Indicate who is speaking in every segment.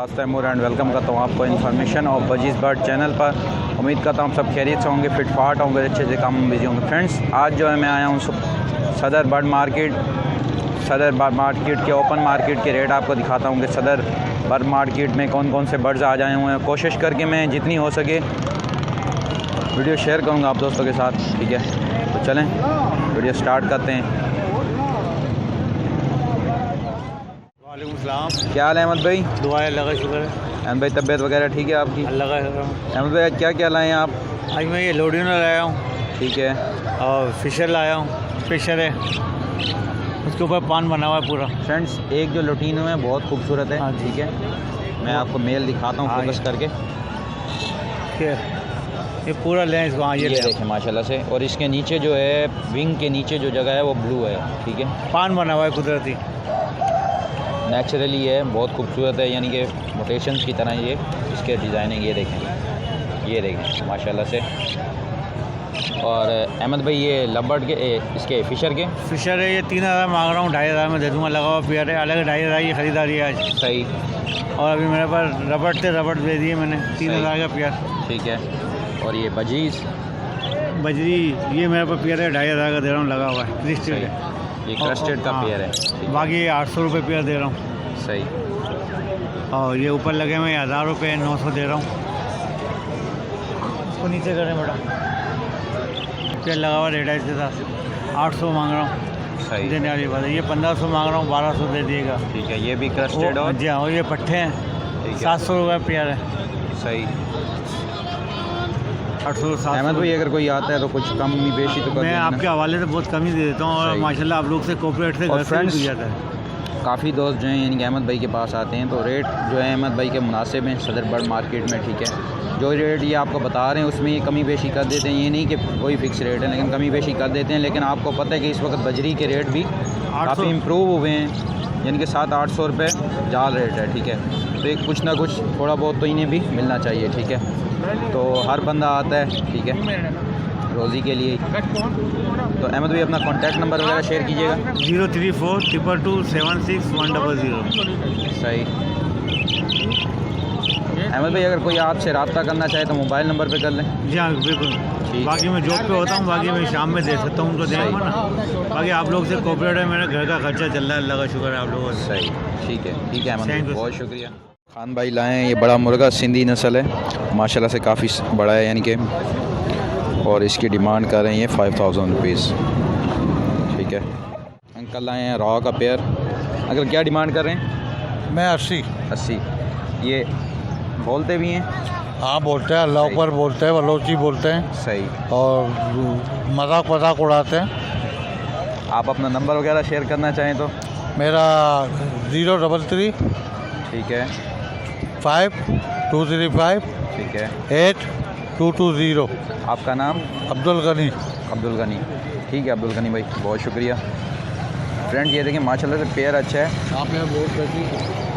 Speaker 1: Taimur and welcome करता हूँ आपको इन्फॉर्मेशन और बजीज़ बर्ड चैनल पर। उम्मीद करता हूँ सब खैरियत से होंगे, फिट फाट होंगे, अच्छे से काम बिजी होंगे। फ्रेंड्स, आज जो है मैं आया हूँ सदर बर्ड मार्केट के ओपन मार्केट के रेट आपको दिखाता हूँ कि सदर बर्ड मार्केट में कौन कौन से बर्ड्स आ जाए हुए हैं। कोशिश करके मैं जितनी हो सके वीडियो शेयर करूँगा आप दोस्तों के साथ, ठीक है। तो चलें वीडियो स्टार्ट करते हैं।
Speaker 2: वालेकुम।
Speaker 1: क्या हाल है अहमद भाई?
Speaker 2: दुआ है, अल्लाह का शुक्र है।
Speaker 1: अहमद भाई तबीयत वगैरह ठीक है आपकी?
Speaker 2: अल्लाह का शुक्र है।
Speaker 1: अहमद भाई क्या क्या लाए हैं आप?
Speaker 2: आज मैं ये लोडिनो लाया हूँ,
Speaker 1: ठीक है।
Speaker 2: और फिशर लाया हूँ। फिशर है, उसके ऊपर पान बना हुआ है पूरा।
Speaker 1: फ्रेंड्स, एक जो लुटीनो है बहुत खूबसूरत है,
Speaker 2: हाँ,
Speaker 1: ठीक है। मैं आपको मेल दिखाता हूँ फोकस करके।
Speaker 2: ये पूरा लें इसको। हाँ,
Speaker 1: ये देखें माशाल्लाह से। और इसके नीचे जो है विंग के नीचे जो जगह है वो ब्लू है, ठीक है।
Speaker 2: पान बना हुआ है कुदरती,
Speaker 1: नेचुरली है, बहुत खूबसूरत है, यानी कि मोटेशंस की तरह ये इसके डिज़ाइनिंग। ये देखें माशाल्लाह से। और अहमद भाई ये लबर्ड के इसके फिशर है,
Speaker 2: ये 3000 मांग रहा हूँ, 2500 में दे दूँगा। लगा हुआ पेयर है, अलग 2500 की खरीदारी है आज।
Speaker 1: सही।
Speaker 2: और अभी मेरे पास रबड़ दे दिए मैंने, 3000 का पेयर,
Speaker 1: ठीक है। और ये
Speaker 2: बजरी ये मेरे पास पेयर है, 2500 का दे रहा हूँ, लगा हुआ है क्रिस्टल है।
Speaker 1: ये क्रस्टेड का पेयर है,
Speaker 2: बाकी 800 रुपये पेयर दे रहा हूँ।
Speaker 1: सही।
Speaker 2: और ये ऊपर लगे हुए 1000 रुपये, 900 दे रहा हूँ। इसको नीचे करें बेटा, पेड़ लगा हुआ रेड के साथ 800 मांग रहा हूँ।
Speaker 1: सही
Speaker 2: देने वाली बात है। ये 1500 मांग रहा हूँ, 1200 दे दिएगा,
Speaker 1: ठीक है। ये भी क्रस्टेड और
Speaker 2: जी हाँ। और ये पट्टे हैं, 700 रुपये पेयर है।
Speaker 1: सही।
Speaker 2: 800
Speaker 1: अहमद भाई अगर कोई आता है तो कुछ कम बेशी तो कर
Speaker 2: मैं आपके हवाले से बहुत कम ही दे देता हूँ। और माशाल्लाह आप लोग से कोऑपरेट से घर से भी जाता है।
Speaker 1: काफ़ी दोस्त जो हैं यानी कि अहमद भाई के पास आते हैं, तो रेट जो है अहमद भाई के मुनासिब हैं सदर बर्ड मार्केट में, ठीक है। जो रेट ये आपको बता रहे हैं उसमें ये कमी बेशी कर देते हैं। ये नहीं कि कोई फ़िक्स रेट है, लेकिन कमी बेशी कर देते हैं। लेकिन आपको पता है कि इस वक्त बजरी के रेट भी काफ़ी इम्प्रूव हुए हैं, यानी कि 700-800 रुपये जाल रेट है, ठीक है। तो एक कुछ ना कुछ थोड़ा बहुत तो इन्हें भी मिलना चाहिए, ठीक है। तो हर बंदा आता है, ठीक है, रोज़ी के लिए। तो अहमद भाई अपना कॉन्टैक्ट नंबर वगैरह शेयर कीजिएगा।
Speaker 2: 03422261000।
Speaker 1: सही। अहमद भाई अगर कोई आपसे रब्ता करना चाहे तो मोबाइल नंबर पे कर लें।
Speaker 2: जी हाँ बिल्कुल। बाकी मैं जॉब पे होता हूँ, बाकी मैं शाम में दे सकता हूँ उनको, देंगे ना। बाकी आप लोग से कोऑपरेट है, मेरा घर का खर्चा चल रहा है, अल्लाह का शुक्र है आप लोगों से।
Speaker 1: सही, ठीक है अहमद भाई, बहुत शुक्रिया। खान भाई लाए हैं ये बड़ा मुर्गा, सिंधी नस्ल है, माशाल्लाह से काफ़ी बड़ा है यानी कि। और इसकी डिमांड कर रहे हैं 5000 रुपीज़, ठीक है। अंकल लाए हैं रॉ का पेयर। अंकल क्या डिमांड कर रहे हैं?
Speaker 2: मैं 80।
Speaker 1: ये बोलते भी हैं?
Speaker 2: हाँ बोलते हैं, अल्लाह पर बोलते हैं, बलोची बोलते हैं।
Speaker 1: सही।
Speaker 2: और मजाक उड़ाते हैं।
Speaker 1: आप अपना नंबर वगैरह शेयर करना चाहें तो?
Speaker 2: मेरा 033,
Speaker 1: ठीक है,
Speaker 2: 5235,
Speaker 1: ठीक है,
Speaker 2: 8220।
Speaker 1: आपका नाम?
Speaker 2: अब्दुल गनी,
Speaker 1: ठीक है अब्दुल गनी भाई, बहुत शुक्रिया। फ्रेंड ये देखें माशाल्लाह से पेयर अच्छा है।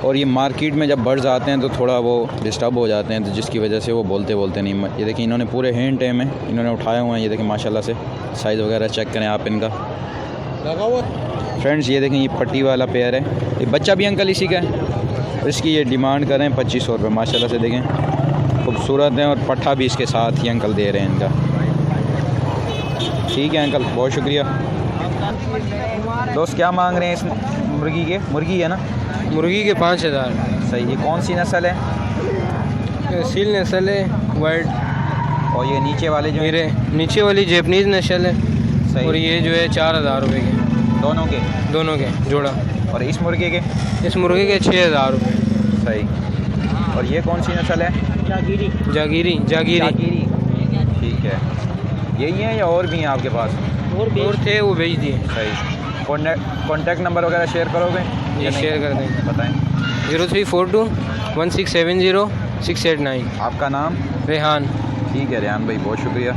Speaker 1: और ये मार्केट में जब बर्ड्स आते हैं तो थोड़ा वो डिस्टर्ब हो जाते हैं, तो जिसकी वजह से वो बोलते नहीं। ये देखिए इन्होंने पूरे हैंड टाइम में इन्होंने उठाए हुए हैं। ये देखें माशाल्लाह से साइज़ वगैरह चेक करें आप इनका। फ्रेंड्स ये देखें ये पट्टी वाला पेयर है, ये बच्चा भी अंकल इसी का है। इसकी ये डिमांड करें 2500 रुपये। माशाल्लाह से देखें खूबसूरत है, और पट्ठा भी इसके साथ ही अंकल दे रहे हैं इनका। ठीक है अंकल, बहुत शुक्रिया। दोस्त क्या मांग रहे हैं इस मुर्गी है ना?
Speaker 3: मुर्गी के 5000।
Speaker 1: सही। ये कौन सी नस्ल है?
Speaker 3: सील नस्ल है, वाइट।
Speaker 1: और ये नीचे वाले जो
Speaker 3: मेरे नीचे वाली जैपनीज़ नस्ल है।
Speaker 1: सही।
Speaker 3: और ये जो है 4000 रुपये के, दोनों के जोड़ा।
Speaker 1: और इस मुर्गे के?
Speaker 3: इस मुर्गे के 6000 रुपये।
Speaker 1: सही। और ये कौन सी नस्ल है?
Speaker 3: जागीरी।
Speaker 1: ठीक है। यही है या और भी हैं आपके पास?
Speaker 3: और थे, वो भेज दिए।
Speaker 1: सही। कॉन्टैक्ट नंबर वगैरह शेयर करोगे?
Speaker 3: ये शेयर कर देंगे,
Speaker 1: बताएं।
Speaker 3: 03421670 689।
Speaker 1: आपका नाम?
Speaker 3: रेहान।
Speaker 1: ठीक है रेहान भाई, बहुत शुक्रिया।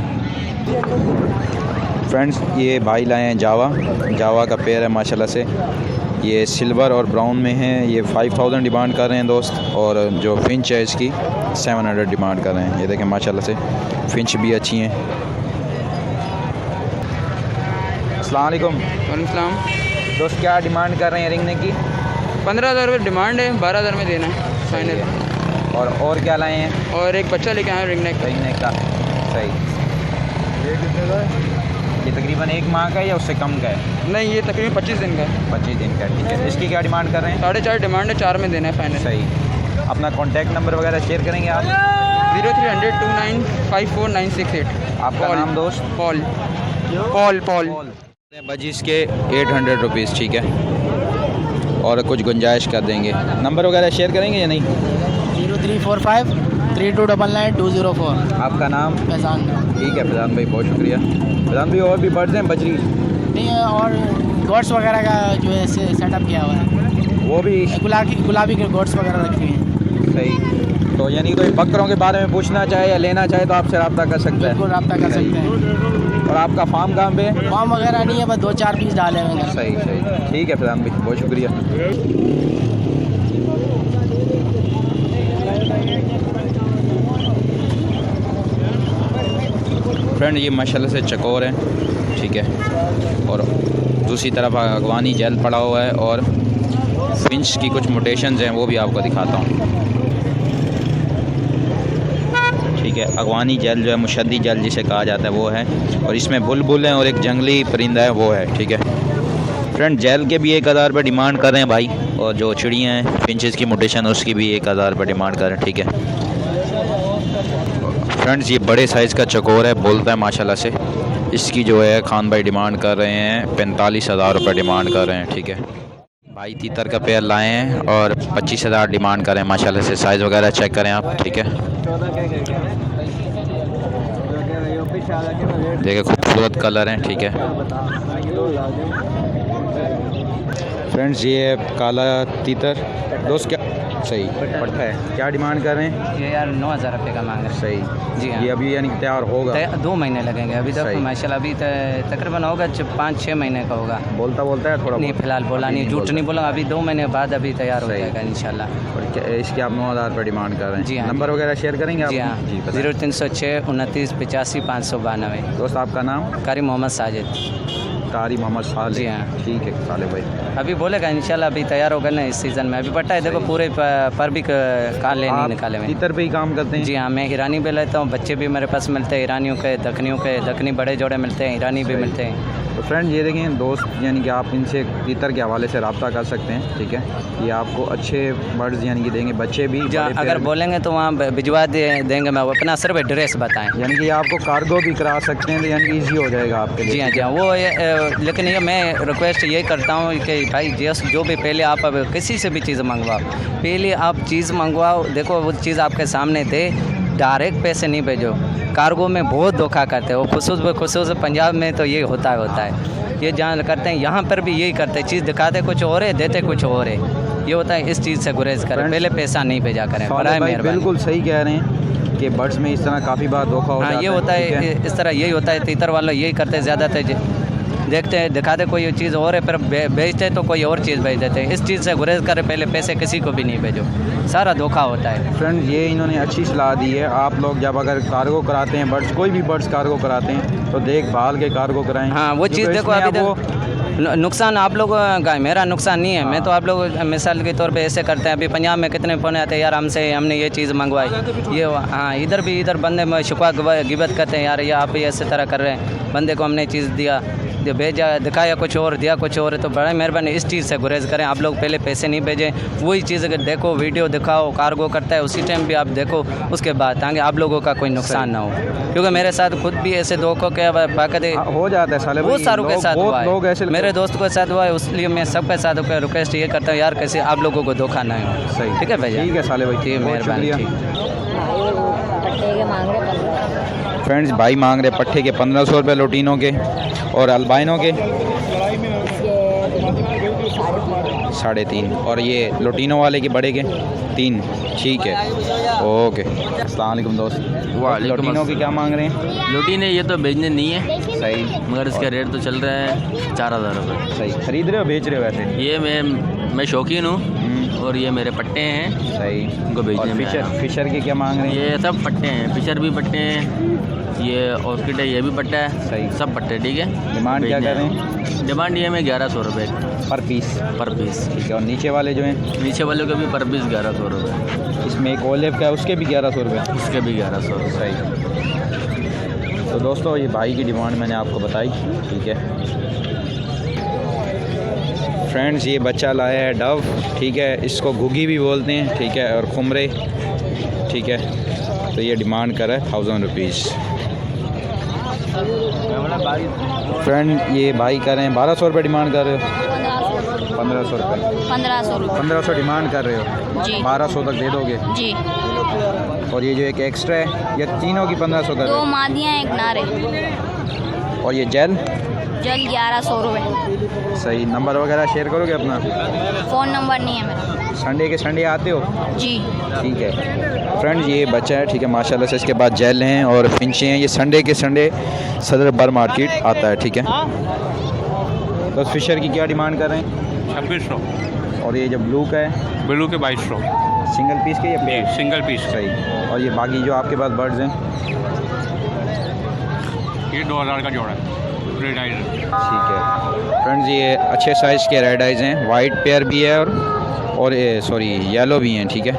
Speaker 1: फ्रेंड्स ये भाई लाए हैं जावा का पेयर है माशाल्लाह से। ये सिल्वर और ब्राउन में है। ये 5000 डिमांड कर रहे हैं दोस्त, और जो फिंच है इसकी 700 डिमांड कर रहे हैं। ये देखें माशाल्लाह से फिंच भी अच्छी हैं। अस्सलाम वालेकुम।
Speaker 4: वालेकुम सलाम।
Speaker 1: दोस्त क्या डिमांड कर रहे हैं रिंगने की?
Speaker 4: 15,000 रुपये डिमांड है, 12,000 में देना है। फाइनल।
Speaker 1: और क्या लाए हैं?
Speaker 4: और एक बच्चा लेके आए हैं रिंग नेक
Speaker 1: का। सही। ये तकरीबन 1 माह का है या उससे कम का है?
Speaker 4: नहीं, ये तकरीबन 25 दिन का है।
Speaker 1: 25 दिन का, ठीक है। इसकी क्या डिमांड कर रहे हैं?
Speaker 4: 4.5 डिमांड है, 4 में देना है फाइनल।
Speaker 1: सही। अपना कॉन्टैक्ट नंबर वगैरह शेयर करेंगे आप?
Speaker 4: 0300 2954
Speaker 1: आपका नाम दोस्त?
Speaker 4: पॉल।
Speaker 1: बजीज के 800 रुपीज़, ठीक है, और कुछ गुंजाइश कर देंगे। नंबर वगैरह शेयर करेंगे या नहीं?
Speaker 5: 0345 3299 204।
Speaker 1: आपका नाम?
Speaker 5: फैजान।
Speaker 1: ठीक है फैजान भाई, बहुत शुक्रिया। फैजान भाई और भी बर्ड्स हैं बजरी?
Speaker 5: नहीं है, और गोड्स वगैरह का जो है सेटअप किया हुआ है,
Speaker 1: वो भी
Speaker 5: गुलाबी के गोड्स वगैरह रखे हुए हैं।
Speaker 1: सही। तो यानी कोई बकरों के बारे में पूछना चाहे या लेना चाहे तो आपसे रब्ता कर सकता है?
Speaker 5: बिल्कुल रब्ता कर सकते हैं।
Speaker 1: और आपका फार्म कहाँ पे?
Speaker 5: फार्म वगैरह नहीं है, बस 2-4 पीस डाले हुए हैं।
Speaker 1: सही सही, ठीक है फैजान भाई, बहुत शुक्रिया। फ्रेंड ये माशाल्लाह से चकोर है, ठीक है, और दूसरी तरफ अगवानी जेल पड़ा हुआ है और फिंच की कुछ म्यूटेशंस हैं, वो भी आपको दिखाता हूँ। ठीक है, अगवानी जेल जो है मुशद्दी जेल जिसे कहा जाता है वो है, और इसमें बुलबुल हैं और एक जंगली परिंदा है वो है, ठीक है। फ्रेंड जेल के भी 1000 रुपये डिमांड कर रहे हैं भाई, और जो चिड़ियाँ हैं फिंचेस की म्यूटेशन उसकी भी 1000 रुपये डिमांड कर रहे हैं, ठीक है। फ्रेंड्स ये बड़े साइज़ का चकोर है, बोलता है माशाल्लाह से। इसकी जो है खान भाई डिमांड कर रहे हैं 45,000 रुपये डिमांड कर रहे हैं, ठीक है। भाई तीतर का पेयर लाए हैं और 25,000 डिमांड करें माशाल्लाह से। साइज़ वगैरह चेक करें आप, ठीक है। देखिए खूबसूरत कलर हैं, ठीक है। फ्रेंड्स ये काला तीतर दोस्त क्या सही पट्टा है, क्या डिमांड कर रहे हैं?
Speaker 6: ये यार 9,000 रुपये का मांग रहे हैं।
Speaker 1: सही
Speaker 6: जी हाँ।
Speaker 1: ये अभी यानी तैयार होगा?
Speaker 6: 2 महीने लगेंगे अभी तक, माशाल्लाह अभी तकरीबन होगा 5-6 महीने का होगा।
Speaker 1: बोलता है थोड़ा?
Speaker 6: नहीं फिलहाल बोला नहीं, झूठ नहीं बोला, अभी 2 महीने बाद अभी तैयार हो जाएगा इंशाल्लाह।
Speaker 1: और इसके आप 9,000 रुपये डिमांड कर रहे हैं?
Speaker 6: जी हाँ।
Speaker 1: नंबर वगैरह शेयर करेंगे आप?
Speaker 6: जी हाँ, 0306 29 85 592।
Speaker 1: दोस्त आपका नाम?
Speaker 6: कारी मोहम्मद साजिद।
Speaker 1: कारी मोहम्मद साजिद,
Speaker 6: जी हाँ।
Speaker 1: ठीक है साले भाई,
Speaker 6: अभी बोलेगा इंशाल्लाह, अभी तैयार होगा ना इस सीज़न में। अभी पट्टा है देखो, पूरे पर भी काले नहीं निकाले हुए।
Speaker 1: तीतर पे ही काम करते हैं?
Speaker 6: जी हाँ, मैं ईरानी भी लेता हूँ, बच्चे भी मेरे पास मिलते हैं ईरानियों के, दखनी बड़े जोड़े मिलते हैं, ईरानी भी मिलते हैं।
Speaker 1: तो फ्रेंड ये देखें दोस्त, यानी कि आप इनसे तीतर के हवाले से रब्ता कर सकते हैं, ठीक है। ये आपको अच्छे बर्ड्स यानी कि देंगे, बच्चे भी
Speaker 6: अगर बोलेंगे तो वहाँ भिजवा देंगे। मैं अपना सिर्फ एड्रेस बताएं,
Speaker 1: यानी कि आपको कार्गो भी करा सकते हैं, तो यानी कि ईजी हो जाएगा आपके लिए।
Speaker 6: जी हाँ जी हाँ, वो लेकिन ये मैं रिक्वेस्ट ये करता हूँ कि भाई जो भी पहले आप किसी से भी चीज़ मंगवाओ, पहले आप चीज़ मंगवाओ, देखो वो चीज़ आपके सामने दे, डायरेक्ट पैसे नहीं भेजो। कार्गो में बहुत धोखा करते हैं वो, खुसूस पंजाब में तो ये होता है, ये जहाँ करते हैं यहाँ पर भी यही करते हैं, चीज़ दिखाते कुछ और है, देते कुछ और है। ये होता है, इस चीज़ से गुरेज करें, पहले पैसा नहीं भेजा करें, बड़ा मेहरबानी।
Speaker 1: बिल्कुल सही कह रहे हैं कि बर्ड्स में इस तरह काफ़ी बार धोखा होता है।
Speaker 6: हाँ ये होता है, इस तरह यही होता है, तीतर वालों यही करते हैं ज़्यादातर, देखते हैं दिखाते कोई चीज़ और है, फिर भेजते तो कोई और चीज़ भेज देते हैं। इस चीज़ से गुरेज करें, पहले पैसे किसी को भी नहीं भेजो, सारा धोखा होता है।
Speaker 1: फ्रेंड ये इन्होंने अच्छी सलाह दी है, आप लोग जब अगर कार्गो कराते हैं बर्ड्स, कोई भी बर्ड्स कार्गो कराते हैं तो देखभाल के कार्गो कराएं।
Speaker 6: हाँ वो चीज़ देखो, अभी तक नुकसान आप लोग का, मेरा नुकसान नहीं है। मैं तो आप लोग मिसाल के तौर पे ऐसे करते हैं, अभी पंजाब में कितने फ़ोन आते हैं, यार हमने ये चीज़ मंगवाई, ये हाँ, इधर बंदे शिकवा गिबत करते हैं, यार ये आप ही ऐसे तरह कर रहे हैं, बंदे को हमने चीज़ दिया, जो भेजा दिखाया कुछ और, दिया कुछ और है। तो बड़ा मेहरबानी इस चीज़ से गुरेज करें, आप लोग पहले पैसे नहीं भेजें, वही चीज़ अगर देखो, वीडियो दिखाओ, कार्गो करता है उसी टाइम भी आप देखो, उसके बाद ताकि आप लोगों का कोई नुकसान ना हो। क्योंकि मेरे साथ खुद भी ऐसे धोखों के बाकायदे
Speaker 1: हो जाता है साले,
Speaker 6: बहुत सारों के साथ हुआ है, मेरे दोस्त के साथ हुआ है, इसलिए मैं सबके साथ रिक्वेस्ट ये करता हूँ, यार कैसे आप लोगों को धोखा ना हो।
Speaker 1: सही,
Speaker 6: ठीक है भैया?
Speaker 1: ठीक है साले भाई,
Speaker 6: ठीक है, मेहरबानी।
Speaker 1: फ्रेंड्स भाई मांग रहे पट्टे के 1500 रुपये लोटिनों के, और अल्बाइनों के 3.5, और ये लोटिनो वाले के बड़े के 3, ठीक है, ओके। अस्सलाम वालेकुम दोस्त। लोटिनो की क्या मांग रहे हैं?
Speaker 7: लोटिने ये तो बेचने नहीं है,
Speaker 1: सही,
Speaker 7: मगर इसका रेट तो चल रहा है 4,000 रुपये।
Speaker 1: सही, खरीद रहे हो बेच रहे हो वैसे?
Speaker 7: ये मैं शौकीन हूँ, और ये मेरे पट्टे हैं,
Speaker 1: सही,
Speaker 7: उनको बेचने में।
Speaker 1: फिशर के क्या मांग रहे हैं?
Speaker 7: ये सब पट्टे हैं, फिशर भी पट्टे हैं, ये ऑर्किड है, ये भी पट्टा है,
Speaker 1: सही,
Speaker 7: सब पट्टे, ठीक है।
Speaker 1: डिमांड क्या कर रहे हैं?
Speaker 7: डिमांड ये में 1100 रुपये
Speaker 1: पर पीस।
Speaker 7: पर पीस।
Speaker 1: ठीक है, और नीचे वाले जो हैं
Speaker 7: नीचे वालों के भी पर पीस 1100 रुपये।
Speaker 1: इसमें एक ओलिव का है, उसके भी 1100 रुपये।
Speaker 7: इसके भी 1100 रुपये।
Speaker 1: सही। तो दोस्तों ये भाई की डिमांड मैंने आपको बताई। ठीक है फ्रेंड्स, ये बच्चा लाया है डव। ठीक है, इसको घुगी भी बोलते हैं। ठीक है, और खुमरे। ठीक है, तो ये डिमांड कर रहा है 1000 रुपीज़। फ्रेंड ये भाई कर रहे हैं 1200 रुपये डिमांड कर रहे हो। 1500 रुपये। 1500 डिमांड कर रहे हो
Speaker 8: जी।
Speaker 1: 1200 तक दे दोगे
Speaker 8: जी।
Speaker 1: और ये जो एक एक्स्ट्रा है ये तीनों की 1500 कर रहे
Speaker 8: 2 मादियाँ एक नारे।
Speaker 1: हो। और ये जेल
Speaker 8: जल 1100 रुपये।
Speaker 1: सही। नंबर वगैरह शेयर करोगे अपना?
Speaker 8: फ़ोन नंबर नहीं है मेरा।
Speaker 1: संडे के संडे आते हो?
Speaker 8: जी।
Speaker 1: ठीक है फ्रेंड्स, ये बच्चा है। ठीक है, माशाल्लाह से। इसके बाद जेल हैं और फिंचे हैं। ये संडे के संडे सदर बर मार्केट आता है। ठीक है, तो फिशर की क्या डिमांड कर रहे हैं?
Speaker 2: 2600।
Speaker 1: और ये जो ब्लू का है?
Speaker 2: ब्लू के 2200।
Speaker 1: सिंगल पीस के या पेयर?
Speaker 2: Single piece.
Speaker 1: सही। और ये बाकी जो आपके पास बर्ड्स हैं?
Speaker 2: ये 2000 का जोड़ा है, रेड आइज।
Speaker 1: ठीक है फ्रेंड्स, ये अच्छे साइज़ के रेड आइज़ हैं। वाइट पेयर भी है और सॉरी येलो भी हैं। ठीक है,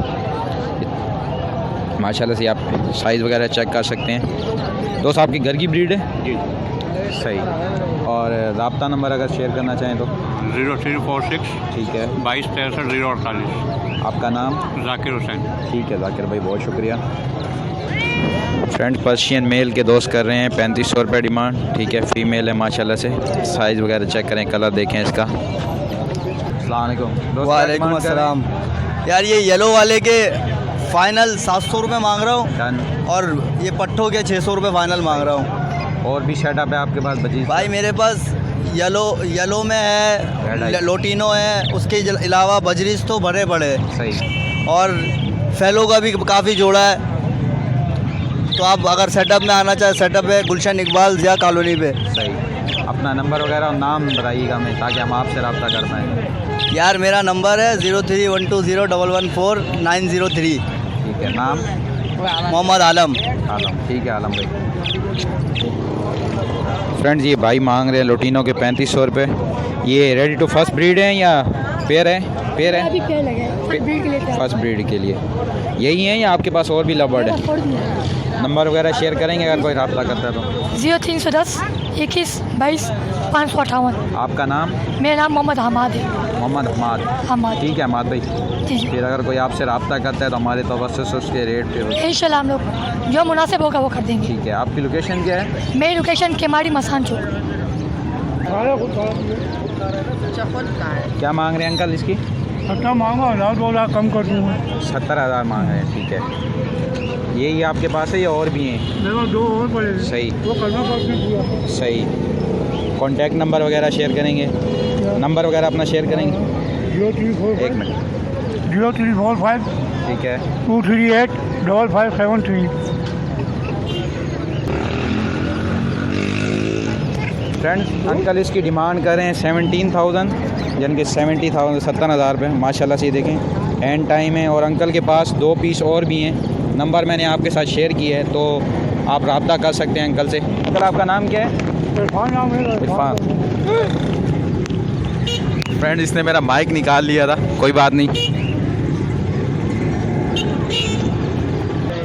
Speaker 1: माशाल्लाह से आप साइज़ वगैरह चेक कर सकते हैं। दोस्त आपके घर की ब्रीड है?
Speaker 2: जी।
Speaker 1: सही। और रब्ता नंबर अगर शेयर करना चाहें तो?
Speaker 2: 0346।
Speaker 1: ठीक है।
Speaker 2: 2263 048।
Speaker 1: आपका नाम?
Speaker 2: जाकिर हुसैन।
Speaker 1: ठीक है जाकिर भाई, बहुत शुक्रिया। फ्रेंड पर्शियन मेल के दोस्त कर रहे हैं 3500 रुपये डिमांड। ठीक है, फ़ीमेल है माशाल्लाह से। साइज़ वगैरह चेक करें, कलर देखें इसका। अस्सलाम
Speaker 9: वालेकुम अस्सलाम। यार ये येलो वाले के फ़ाइनल 700 रुपये मांग रहा हूँ
Speaker 1: डन।
Speaker 9: और ये पट्ठों के 600 रुपये फ़ाइनल मांग रहा हूँ।
Speaker 1: और भी सेटअप है आपके पास बजीज?
Speaker 9: भाई मेरे पास येलो में है,
Speaker 1: Red eye।
Speaker 9: लोटिनो है, उसके अलावा बजरीज तो भरे पड़े हैं।
Speaker 1: सही।
Speaker 9: और फैलो का भी काफ़ी जोड़ा है। तो आप अगर सेटअप में आना चाहे, सेटअप है गुलशन इकबाल ज़िया कॉलोनी पे।
Speaker 1: सही। अपना नंबर वगैरह और नाम बताइएगा हमें, ताकि हम आपसे रब्ता कर पाएँ।
Speaker 9: यार मेरा नंबर है 0312011903।
Speaker 1: ठीक है, नाम?
Speaker 9: मोहम्मद आलम।
Speaker 1: आलम। ठीक है आलम भाई। फ्रेंड्स ये भाई मांग रहे हैं लोटिनो के 3500 रुपये। ये रेडी टू फर्स्ट ब्रीड है या पेयर है? पेयर है, फर्स्ट ब्रीड के लिए यही है या आपके पास और भी लव बर्ड है? नंबर वगैरह शेयर करेंगे अगर कोई रब्ता करता है तो?
Speaker 10: 0310 21 22 558।
Speaker 1: आपका नाम?
Speaker 10: मेरा नाम मोहम्मद हमाद है।
Speaker 1: मोहम्मद हमाद। ठीक है हमाद भाई।
Speaker 10: जी।
Speaker 1: फिर अगर कोई आपसे रब्ता करता है तो हमारे तवस्सुस उसके रेट पे हो।
Speaker 10: इंशाल्लाह हम लोग जो मुनासिब होगा वो कर देंगे।
Speaker 1: ठीक है, आपकी लोकेशन क्या है?
Speaker 10: मेरी लोकेशन केमाड़ी मसान चौक।
Speaker 1: क्या मांग रहे हैं अंकल इसकी?
Speaker 2: अच्छा मांगो 1000 कम कर दूँगा।
Speaker 1: 70,000 मांग रहे हैं। ठीक है, यही आपके पास है या और भी हैं?
Speaker 2: मेरे 2 और पड़े।
Speaker 1: सही।
Speaker 2: वो करना पड़ता है।
Speaker 1: सही। कॉन्टैक्ट नंबर वगैरह शेयर करेंगे? नंबर वगैरह अपना शेयर करेंगे?
Speaker 2: 0345।
Speaker 1: एक मिनट।
Speaker 2: 0345।
Speaker 1: ठीक है।
Speaker 2: 238 5573।
Speaker 1: फ्रेंड्स अंकल इसकी डिमांड कर रहे हैं 17,000, यानी कि 70,000 70,000 रुपये। माशाल्लाह से ये देखें एंड टाइम है। और अंकल के पास 2 पीस और भी हैं। नंबर मैंने आपके साथ शेयर किया है, तो आप रब्ता कर सकते हैं अंकल से। अंकल आपका नाम क्या है? इरफान। फ्रेंड इसने मेरा माइक निकाल लिया था, कोई बात नहीं।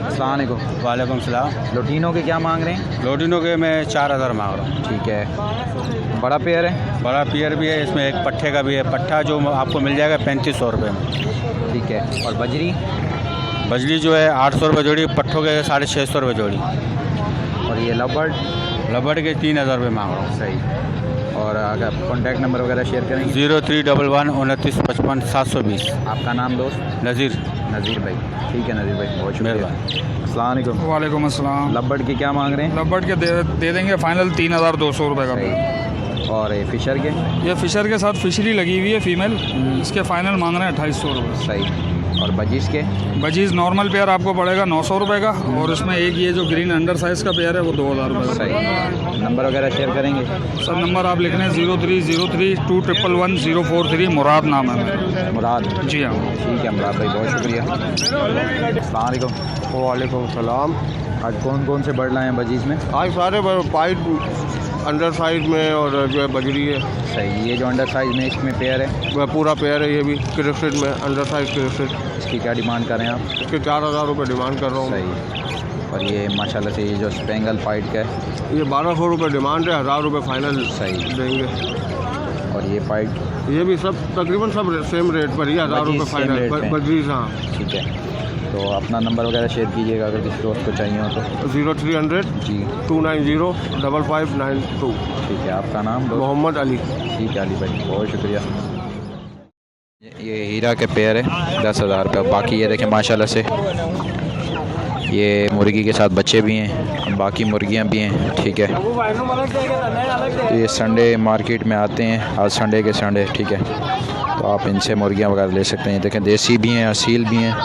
Speaker 1: अस्सलाम वालेकुम।
Speaker 2: वालेकुम सलाम।
Speaker 1: लोटिनो के क्या मांग रहे हैं?
Speaker 2: लोटिनो के मैं 4000 मांग रहा हूँ।
Speaker 1: ठीक है, बड़ा पेयर है?
Speaker 2: बड़ा पियर भी है, इसमें एक पट्ठे का भी है। पट्ठा जो आपको मिल जाएगा 3500 रुपये में।
Speaker 1: ठीक है। और बजरी?
Speaker 2: बजरी जो है 800 रुपये जोड़ी, पट्ठों के 650 रुपये जोड़ी।
Speaker 1: और ये लवबर्ड?
Speaker 2: रबड़ के 3000 रुपये मांग रहा हूँ।
Speaker 1: सही। और अगर कॉन्टैक्ट नंबर वगैरह शेयर करेंगे?
Speaker 2: 0311 29 55 720।
Speaker 1: आपका नाम दोस्त?
Speaker 2: नज़ीर
Speaker 1: भाई। ठीक है नज़ीर भाई, बहुत शुक्रिया। अस्सलाम वालेकुम।
Speaker 3: वालेकुम अस्सलाम।
Speaker 1: लवबर्ड की क्या मांग रहे हैं?
Speaker 3: लबर्ड के दे देंगे फाइनल 3200 रुपये का।
Speaker 1: सही। और ये फिशर के?
Speaker 3: ये फिशर के साथ फिशरी लगी हुई है फीमेल, इसके फाइनल मांग रहे हैं 2800 रुपये।
Speaker 1: सही। और बजीज के?
Speaker 3: बजीज नॉर्मल पेयर आपको पड़ेगा 900 रुपये का, और इसमें एक ये जो ग्रीन अंडर साइज़ का पेयर है वो 2000 रुपये का।
Speaker 1: सही। नंबर वगैरह शेयर करेंगे?
Speaker 3: सर नंबर आप लिख लें 0303 211 043। मुराद नाम है मेरा।
Speaker 1: मुराद?
Speaker 3: जी हाँ।
Speaker 1: ठीक है मुराद भाई, बहुत शुक्रिया। अस्सलाम वालेकुम।
Speaker 9: वालेकुम सलाम।
Speaker 1: आज कौन कौन से बर्ड लाए हैं बजीज में?
Speaker 9: आज सारे
Speaker 11: अंडर साइज में और जो है बजरी है।
Speaker 1: सही। ये जो अंडर साइज में इसमें पेयर है
Speaker 11: वह पूरा पेयर है, ये भी क्रिस्टेड में अंडर साइज क्रिस्टेड।
Speaker 1: इसकी क्या डिमांड कर रहे हैं आप?
Speaker 11: इसके 4000 रुपये डिमांड कर रहा हूँ।
Speaker 1: सही। और ये माशाल्लाह से ये जो स्पेंगल फाइट का है
Speaker 11: ये 1200 रुपये डिमांड है, 1000 रुपये फाइनल
Speaker 1: सही
Speaker 11: देंगे।
Speaker 1: और ये फाइट
Speaker 11: ये भी सब तकरीबन सब सेम रेट पर ही, 1000 रुपये फाइनल बजरी। हाँ
Speaker 1: ठीक है। तो अपना नंबर वगैरह शेयर कीजिएगा अगर किसी दोस्त को चाहिए हो तो।
Speaker 11: 0300
Speaker 1: जी
Speaker 11: 290 5592।
Speaker 1: ठीक है। आपका नाम?
Speaker 11: मोहम्मद अली।
Speaker 1: ठीक है अली भाई, बहुत शुक्रिया। ये हीरा के पेयर है 10,000 का। बाकी ये देखें माशाल्लाह से ये मुर्गी के साथ बच्चे भी हैं, बाकी मुर्गियां भी हैं। ठीक है। ये संडे मार्केट में आते हैं, आज संडे के संडे। ठीक है। तो आप इनसे मुर्गियां वगैरह ले सकते हैं। देखें देसी भी हैं, असील भी हैं।